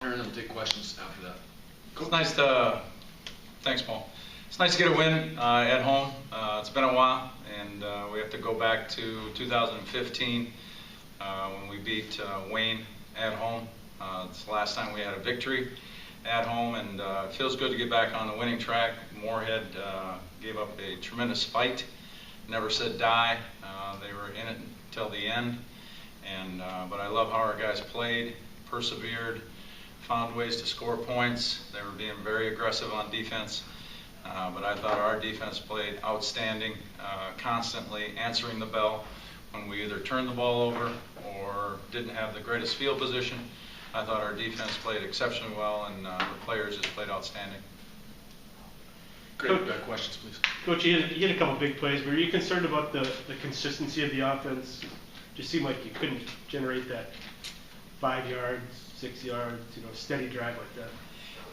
And then we'll take questions after that. Cool. It's nice to, thanks Paul. It's nice to get a win at home. It's been a while, and we have to go back to 2015 when we beat Wayne at home. It's the last time we had a victory at home, and it feels good to get back on the winning track. Moorhead gave up a tremendous fight, never said die. They were in it until the end, and but I love how our guys played, persevered, found ways to score points. They were being very aggressive on defense, but I thought our defense played outstanding, constantly answering the bell when we either turned the ball over or didn't have the greatest field position. I thought our defense played exceptionally well, and the players just played outstanding. Great. Questions, please. Coach, you hit a couple big plays. Were you concerned about the consistency of the offense? Just seemed like you couldn't generate that 5 yards, 6 yards, steady drive like that.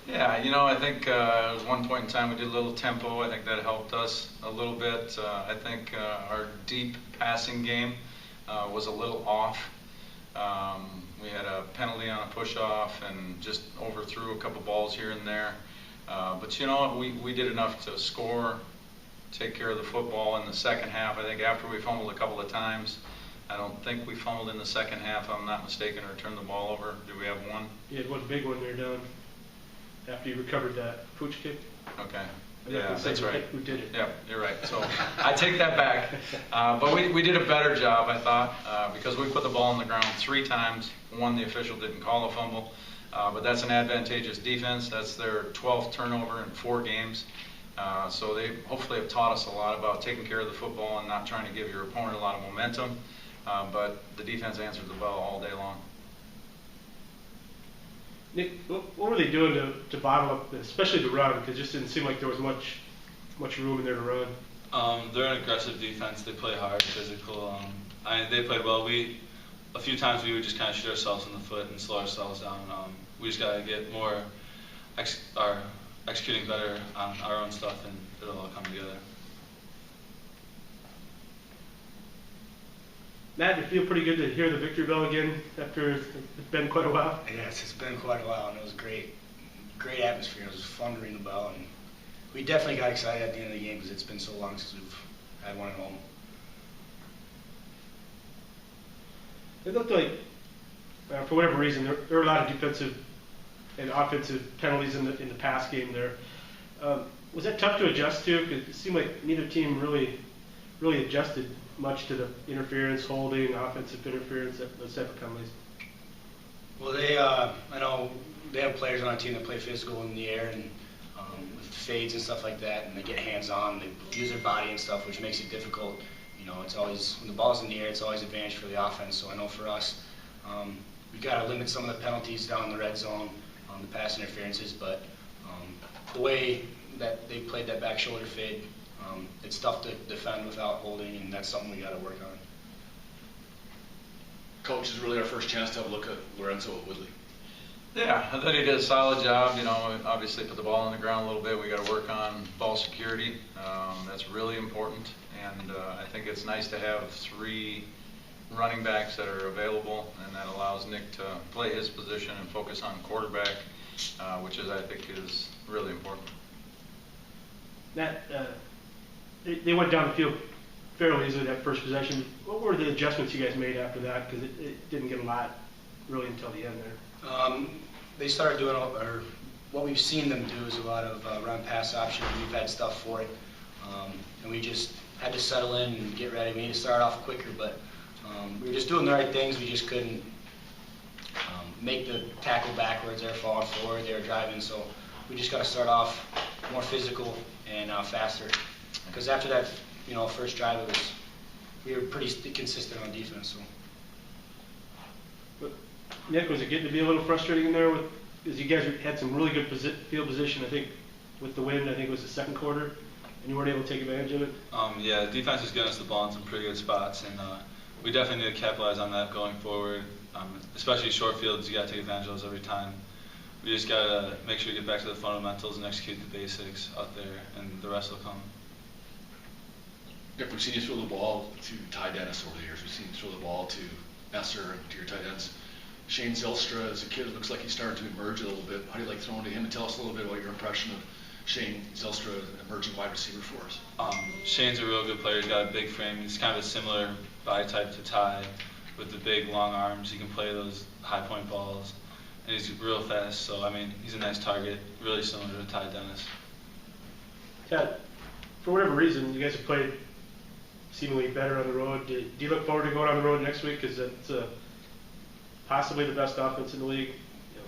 Yeah, I think there was one point in time we did a little tempo. I think that helped us a little bit. I think our deep passing game was a little off. We had a penalty on a push-off and just overthrew a couple balls here and there. But we did enough to score, take care of the football in the second half. I think after we fumbled a couple of times, I don't think we fumbled in the second half, if I'm not mistaken, or turned the ball over. Did we have one? You had one big one there down after you recovered that pooch kick. Okay. Yeah, that's right. Who did it? Yeah, you're right. So I take that back. But we did a better job, I thought, because we put the ball on the ground 3 times. One, the official didn't call a fumble. But that's an advantageous defense. That's their 12th turnover in 4 games. So they hopefully have taught us a lot about taking care of the football and not trying to give your opponent a lot of momentum. But the defense answered the bell all day long. Nick, what were they doing to bottle up, especially the run? Because it just didn't seem like there was much room in there to run. They're an aggressive defense. They play hard, physical. They played well. A few times we would just kind of shoot ourselves in the foot and slow ourselves down. We just got to get more, executing better on our own stuff, and it'll all come together. Matt, you feel pretty good to hear the victory bell again after it's been quite a while? Yes, it's been quite a while, and it was great atmosphere. It was fun to ring the bell, and we definitely got excited at the end of the game because it's been so long since we've had one at home. It looked like, for whatever reason, there were a lot of defensive and offensive penalties in the pass game there. Was that tough to adjust to? Because it seemed like neither team really adjusted much to the interference, holding, offensive interference, those type of penalties. Well, I know they have players on our team that play physical in the air and with fades and stuff like that, and they get hands-on, they use their body and stuff, which makes it difficult. It's always, when the ball's in the air, it's always advantage for the offense. So I know for us, we got to limit some of the penalties down in the red zone, the pass interferences, but the way that they played that back shoulder fade, it's tough to defend without holding, and that's something we got to work on. Coach, this is really our first chance to have a look at Lorenzo Woodley. Yeah, I thought he did a solid job. Obviously put the ball on the ground a little bit. We got to work on ball security. That's really important, and I think it's nice to have 3 running backs that are available, and that allows Nick to play his position and focus on quarterback, which I think is really important. Matt, they went down the field fairly easily that first possession. What were the adjustments you guys made after that? Because it didn't get a lot really until the end there. They started doing, or what we've seen them do is a lot of run-pass options. We've had stuff for it, and we just had to settle in and get ready. We need to start off quicker, but we were just doing the right things. We just couldn't make the tackle backwards. They were falling forward. They were driving, so we just got to start off more physical and faster. Because after that, first drive, we were pretty consistent on defense. So. But Nick, was it getting to be a little frustrating in there because you guys had some really good field position? I think with the win, I think it was the second quarter, and you weren't able to take advantage of it. Yeah, the defense is getting us the ball in some pretty good spots, and we definitely need to capitalize on that going forward. Especially short fields, you got to take advantage of those every time. We just got to make sure we get back to the fundamentals and execute the basics out there, and the rest will come. Nick, we've seen you throw the ball to Ty Dennis over the years. We've seen you throw the ball to Messer and to your tight ends. Shane Zylstra as a kid, it looks like he's starting to emerge a little bit. How do you like throwing to him? And tell us a little bit about your impression of Shane Zylstra, an emerging wide receiver for us. Shane's a real good player. He's got a big frame. He's kind of a similar body type to Ty with the big, long arms. He can play those high point balls. And he's real fast. So, I mean, he's a nice target, really similar to Ty Dennis. Ted, for whatever reason, you guys have played seemingly better on the road. Do you look forward to going on the road next week? Because it's possibly the best offense in the league.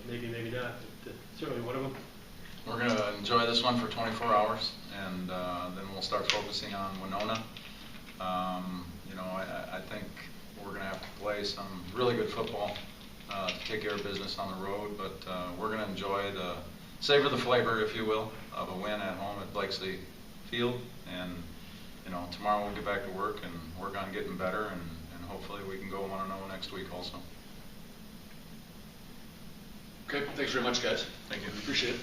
Maybe, maybe not. But, certainly one of them. We're going to enjoy this one for 24 hours, and then we'll start focusing on Winona. I think we're going to have to play some really good football to take care of business on the road, but we're going to enjoy savor the flavor, if you will, of a win at home at Blakesley Field. And tomorrow we'll get back to work and work on getting better, and hopefully we can go 1-0 next week also. Okay, thanks very much, guys. Thank you. Appreciate it.